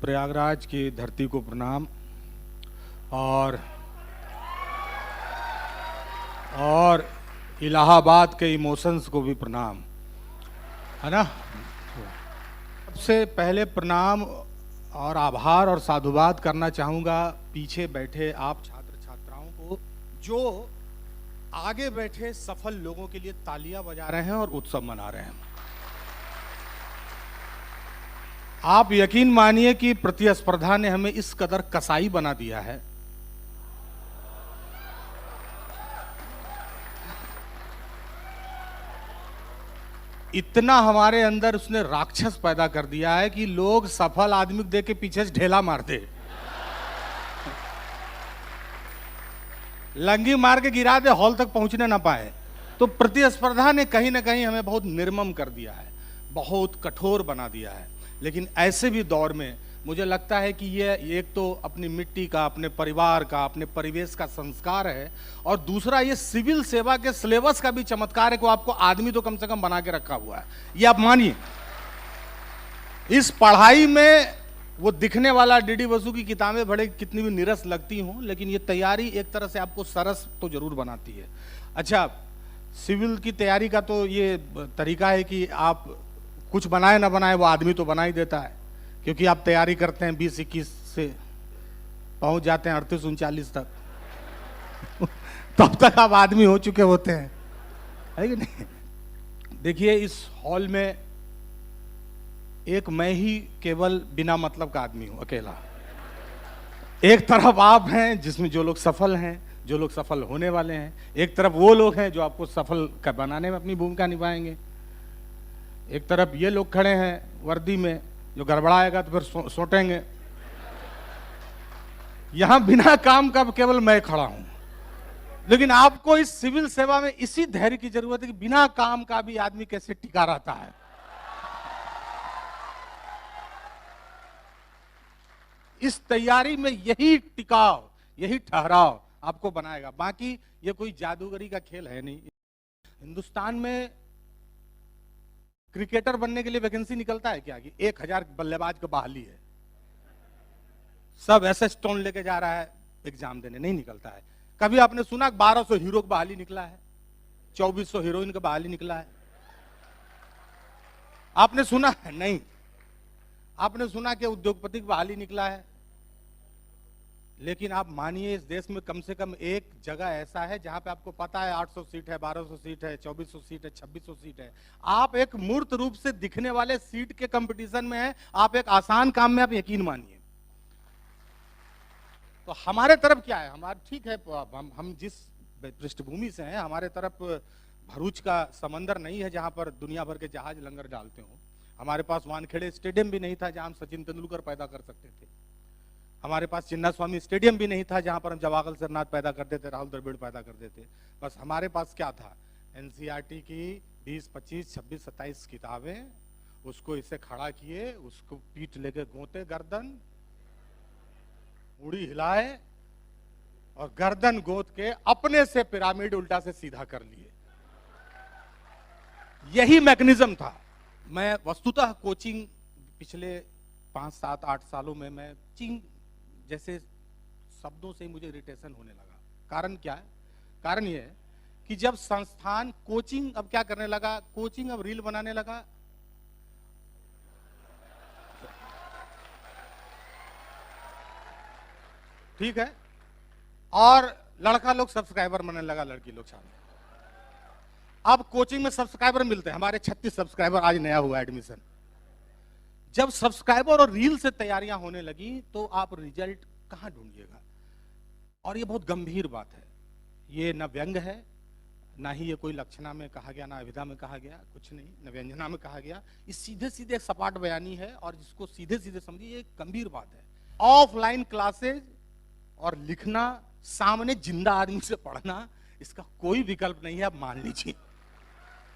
प्रयागराज की धरती को प्रणाम और इलाहाबाद के इमोशंस को भी प्रणाम, है ना। सबसे पहले प्रणाम और आभार और साधुवाद करना चाहूँगा पीछे बैठे आप छात्र छात्राओं को, जो आगे बैठे सफल लोगों के लिए तालियां बजा रहे हैं और उत्सव मना रहे हैं। आप यकीन मानिए कि प्रतिस्पर्धा ने हमें इस कदर कसाई बना दिया है, इतना हमारे अंदर उसने राक्षस पैदा कर दिया है कि लोग सफल आदमी को देख के पीछे से ढेला मारते, लंगी मार के गिरा दे, हॉल तक पहुंचने ना पाए। तो प्रतिस्पर्धा ने कहीं ना कहीं हमें बहुत निर्मम कर दिया है, बहुत कठोर बना दिया है। लेकिन ऐसे भी दौर में मुझे लगता है कि ये एक तो अपनी मिट्टी का, अपने परिवार का, अपने परिवेश का संस्कार है, और दूसरा ये सिविल सेवा के सिलेबस का भी चमत्कार है कि आपको आदमी तो कम से कम बना के रखा हुआ है। ये आप मानिए, इस पढ़ाई में वो दिखने वाला डीडी बसु की किताबें बड़े कितनी भी निरस लगती हों, लेकिन ये तैयारी एक तरह से आपको सरस तो जरूर बनाती है। अच्छा, सिविल की तैयारी का तो ये तरीका है कि आप कुछ बनाए ना बनाए, वो आदमी तो बना ही देता है, क्योंकि आप तैयारी करते हैं 20-21 से पहुंच जाते हैं 38-39 तक तब तक आप आदमी हो चुके होते हैं, है कि नहीं। देखिए, इस हॉल में एक मैं ही केवल बिना मतलब का आदमी हूं, अकेला। एक तरफ आप हैं जिसमें जो लोग सफल हैं, जो लोग सफल होने वाले हैं, एक तरफ वो लोग हैं जो आपको सफल का बनाने में अपनी भूमिका निभाएंगे, एक तरफ ये लोग खड़े हैं वर्दी में, जो गड़बड़ाएगा तो फिर सोटेंगे। यहां बिना काम का केवल मैं खड़ा हूं, लेकिन आपको इस सिविल सेवा में इसी धैर्य की जरूरत है कि बिना काम का भी आदमी कैसे टिका रहता है। इस तैयारी में यही टिकाव, यही ठहराव आपको बनाएगा। बाकी ये कोई जादूगरी का खेल है नहीं। हिंदुस्तान में क्रिकेटर बनने के लिए वैकेंसी निकलता है क्या कि 1000 बल्लेबाज को बहाली है, सब ऐसे स्टोन लेके जा रहा है एग्जाम देने? नहीं निकलता है। कभी आपने सुना 1200 हीरो का बहाली निकला है, 2400 हीरोइन का बहाली निकला है? आपने सुना है? नहीं। आपने सुना कि उद्योगपति का बहाली निकला है? लेकिन आप मानिए, इस देश में कम से कम एक जगह ऐसा है जहां पे आपको पता है 800 सीट है, 1200 सीट है, 2400 सीट है, 2600 सीट है। आप एक मूर्त रूप से दिखने वाले सीट के कंपटीशन में हैं, आप एक आसान काम में, आप यकीन मानिए। तो हमारे तरफ क्या है, हमारे ठीक है, हम जिस पृष्ठभूमि से हैं, हमारे तरफ भरूच का समंदर नहीं है जहां पर दुनिया भर के जहाज लंगर डालते हो। हमारे पास वानखेड़े स्टेडियम भी नहीं था जहां हम सचिन तेंदुलकर पैदा कर सकते थे। हमारे पास चिन्ना स्वामी स्टेडियम भी नहीं था जहां पर हम जवाहरलाल सरनाथ पैदा कर देते, राहुल द्रविड़ पैदा कर देते। बस हमारे पास क्या था, एनसीईआरटी की 20, 25, 26, 27 किताबें, उसको इसे खड़ा किए, उसको पीठ लेके गोते, गर्दन मुड़ी हिलाए और गर्दन गोत के अपने से पिरामिड उल्टा से सीधा कर लिए। यही मैकेनिज्म था। मैं वस्तुतः कोचिंग पिछले 5, 7, 8 सालों में मैं चिंग जैसे शब्दों से मुझे इरिटेशन होने लगा। कारण क्या है? कारण यह है कि जब संस्थान कोचिंग अब क्या करने लगा, कोचिंग अब रील बनाने लगा। ठीक है, और लड़का लोग सब्सक्राइबर बनने लगा, लड़की लोग शामिल। अब कोचिंग में सब्सक्राइबर मिलते हैं, हमारे 36 सब्सक्राइबर, आज नया हुआ एडमिशन। जब सब्सक्राइबर और रील से तैयारियां होने लगी तो आप रिजल्ट कहां ढूंढिएगा? और ये बहुत गंभीर बात है। ये न व्यंग है, ना ही ये कोई लक्षणा में कहा गया, ना अभिधा में कहा गया, कुछ नहीं, न व्यंजना में कहा गया। ये सीधे सीधे सपाट बयानी है, और जिसको सीधे सीधे समझिए, ये गंभीर बात है। ऑफलाइन क्लासेज और लिखना, सामने जिंदा आदमी से पढ़ना, इसका कोई विकल्प नहीं है। आप मान लीजिए,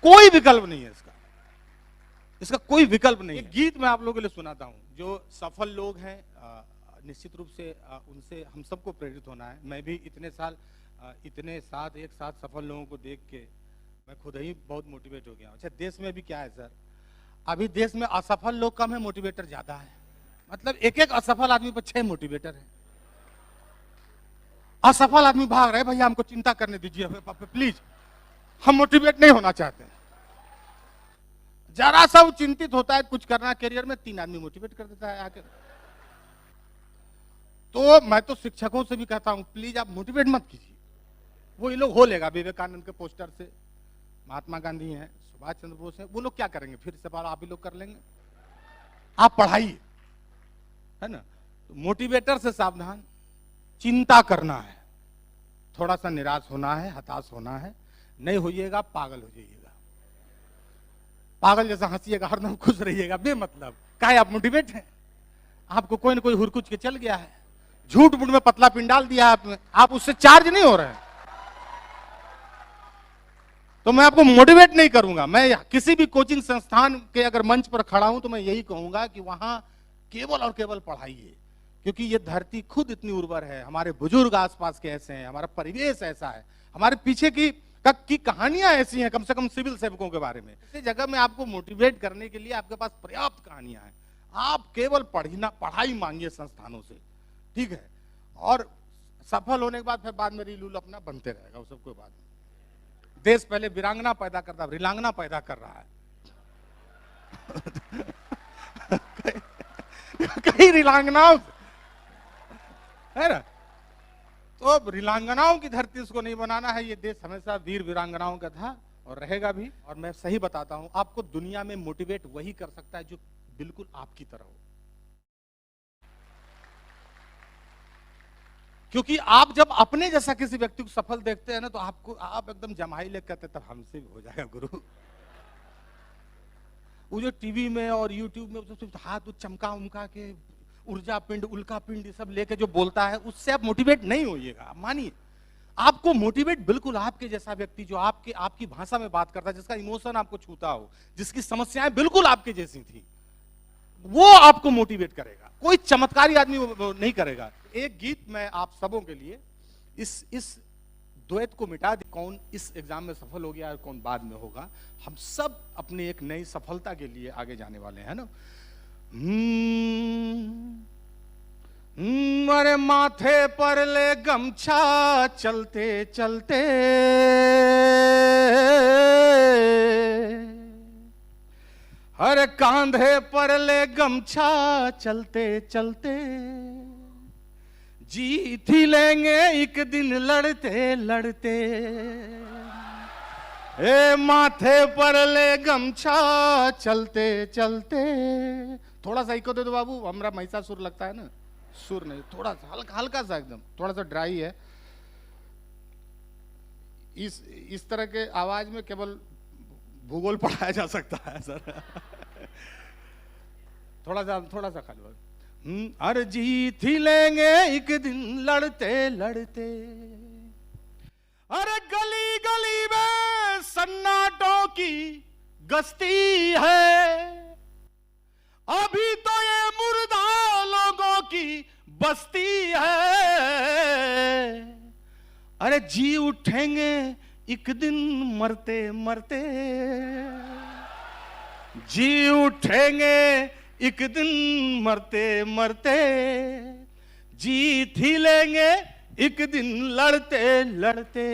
कोई विकल्प नहीं है इसका कोई विकल्प नहीं है। गीत मैं आप लोगों के लिए सुनाता हूं। जो सफल लोग हैं, निश्चित रूप से उनसे हम सबको प्रेरित होना है। मैं भी इतने साल एक साथ सफल लोगों को देख के मैं खुद ही बहुत मोटिवेट हो गया। अच्छा, देश में भी क्या है सर, अभी देश में असफल लोग कम है, मोटिवेटर ज्यादा है। मतलब एक एक असफल आदमी पर 6 मोटिवेटर है। असफल आदमी भाग रहे, भैया हमको चिंता करने दीजिए प्लीज, हम मोटिवेट नहीं होना चाहते। जरा सा वो चिंतित होता है कुछ करना करियर में, 3 आदमी मोटिवेट कर देता है आकर। तो मैं तो शिक्षकों से भी कहता हूं प्लीज आप मोटिवेट मत कीजिए, वो ये लोग हो लेगा। विवेकानंद के पोस्टर से, महात्मा गांधी हैं, सुभाष चंद्र बोस हैं, वो लोग क्या करेंगे, फिर सवाल आप ही लोग कर लेंगे। आप पढ़ाइए, है ना। तो मोटिवेटर से सावधान, चिंता करना है, थोड़ा सा निराश होना है, हताश होना है, नहीं होइएगा पागल हो जाइएगा। पागल जैसा हंसिएगा, हरदम खुश रहिएगा बेमतलब। काहे आप मोटिवेट हैं, आपको कोई ना कोई हुरकुच के चल गया है, झूठ मूठ में पतला पिंड डाल दिया आपने, आप उससे चार्ज नहीं हो रहे हैं। तो मैं आपको मोटिवेट नहीं करूंगा। मैं किसी भी कोचिंग संस्थान के अगर मंच पर खड़ा हूं तो मैं यही कहूंगा कि वहां केवल और केवल पढ़ाइए, क्योंकि ये धरती खुद इतनी उर्वर है, हमारे बुजुर्ग आसपास के ऐसे हैं, हमारा परिवेश ऐसा है, हमारे पीछे की कहानियां ऐसी हैं, कम से कम सिविल सेवकों के बारे में। इस जगह में आपको मोटिवेट करने के लिए आपके पास पर्याप्त कहानियां हैं। आप केवल पढ़ाई मांगिए संस्थानों से, ठीक है। और सफल होने के बाद फिर बाद में रील अपना बनते रहेगा, वो सब कोई बात नहीं। देश पहले वीरांगना पैदा करता, रिलांगना पैदा कर रहा है। कई रिलांगनाओं है ना, तो अब रिलांगनाओं की धरती उसको नहीं बनाना है। ये देश हमेशा वीर वीरांगनाओं का था और रहेगा भी। और मैं सही बताता हूं आपको, दुनिया में मोटिवेट वही कर सकता है जो बिल्कुल आपकी तरह हो। क्योंकि आप जब अपने जैसा किसी व्यक्ति को सफल देखते हैं ना, तो आपको आप एकदम जमाई ले कहते तब हमसे भी हो जाएगा गुरु। वो जो टीवी में और यूट्यूब में हाथ चमका उमका के ऊर्जा पिंड उल्का पिंड सब लेके जो बोलता है, उससे आप मोटिवेट नहीं होइएगा। मानिए, आपको मोटिवेट बिल्कुल आपके जैसा व्यक्ति जो आपकी भाषा में बात करता है, जिसका इमोशन आपको छूता हो, जिसकी समस्याएं बिल्कुल आपके जैसी थी, वो आपको मोटिवेट करेगा। कोई चमत्कारी आदमी नहीं करेगा। एक गीत मैं आप सबों के लिए, इस द्वैत को मिटा दे, कौन इस एग्जाम में सफल हो गया और कौन बाद में होगा। हम सब अपने एक नई सफलता के लिए आगे जाने वाले हैं ना। अरे माथे पर ले गमछा चलते चलते, अरे कांधे पर ले गमछा चलते चलते, जीत ही लेंगे एक दिन लड़ते लड़ते। ए माथे पर ले गमछा चलते चलते। थोड़ा सा इको दे दो बाबू, हमारा महिषासुर लगता है ना, सुर नहीं, थोड़ा सा हल्का हल्का सा, एकदम थोड़ा सा ड्राई है। इस तरह के आवाज में केवल भूगोल पढ़ाया जा सकता है सर। थोड़ा सा खाली। अरे जीत ही लेंगे एक दिन लड़ते लड़ते। अरे गली गली में सन्नाटों की गश्ती है, अभी तो ये मुर्दा लोगों की बस्ती है। अरे जी उठेंगे एक दिन मरते मरते, जी उठेंगे एक दिन मरते मरते, जीत ही लेंगे एक दिन लड़ते लड़ते।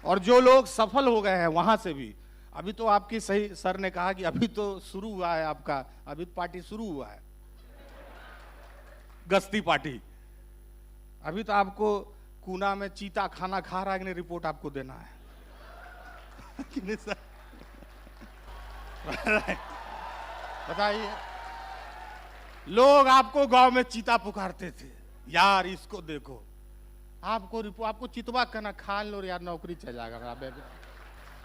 और जो लोग सफल हो गए हैं वहां से भी, अभी तो आपकी सही सर ने कहा कि अभी तो शुरू हुआ है आपका, अभी तो पार्टी शुरू हुआ है, गश्ती पार्टी। अभी तो आपको कूना में चीता खाना खा रहा है कि नहीं, रिपोर्ट आपको देना है कि नहीं सर? बताइए, लोग आपको गांव में चीता पुकारते थे, यार इसको देखो, आपको चितवा करना, खा लो यार, नौकरी चल जाएगा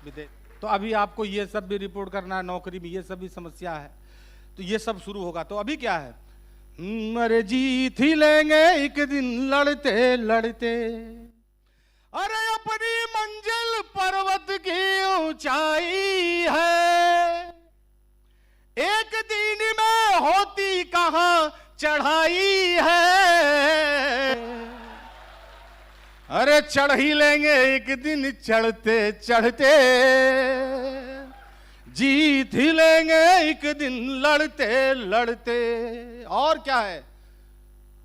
विदेश। तो अभी आपको ये सब भी रिपोर्ट करना है, नौकरी में ये सब भी समस्या है, तो ये सब शुरू होगा। तो अभी क्या है, अरे जीत ही लेंगे एक दिन लड़ते लड़ते। अरे अपनी मंजिल पर्वत की ऊंचाई है, एक दिन में होती कहां चढ़ाई है। अरे चढ़ ही लेंगे एक दिन चढ़ते चढ़ते, जीत ही लेंगे एक दिन लड़ते लड़ते। और क्या है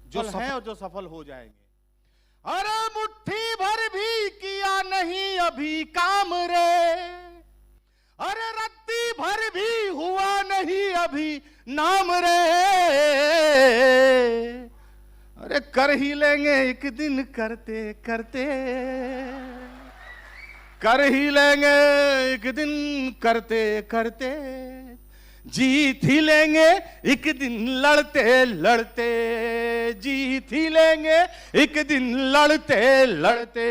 जो है और जो सफल हो जाएंगे। अरे मुट्ठी भर भी किया नहीं अभी काम रे, अरे रत्ती भर भी हुआ नहीं अभी नाम रे, अरे कर ही लेंगे एक दिन करते करते, कर ही लेंगे एक दिन करते करते, जीत ही लेंगे एक दिन लड़ते लड़ते, जीत ही लेंगे एक दिन लड़ते लड़ते।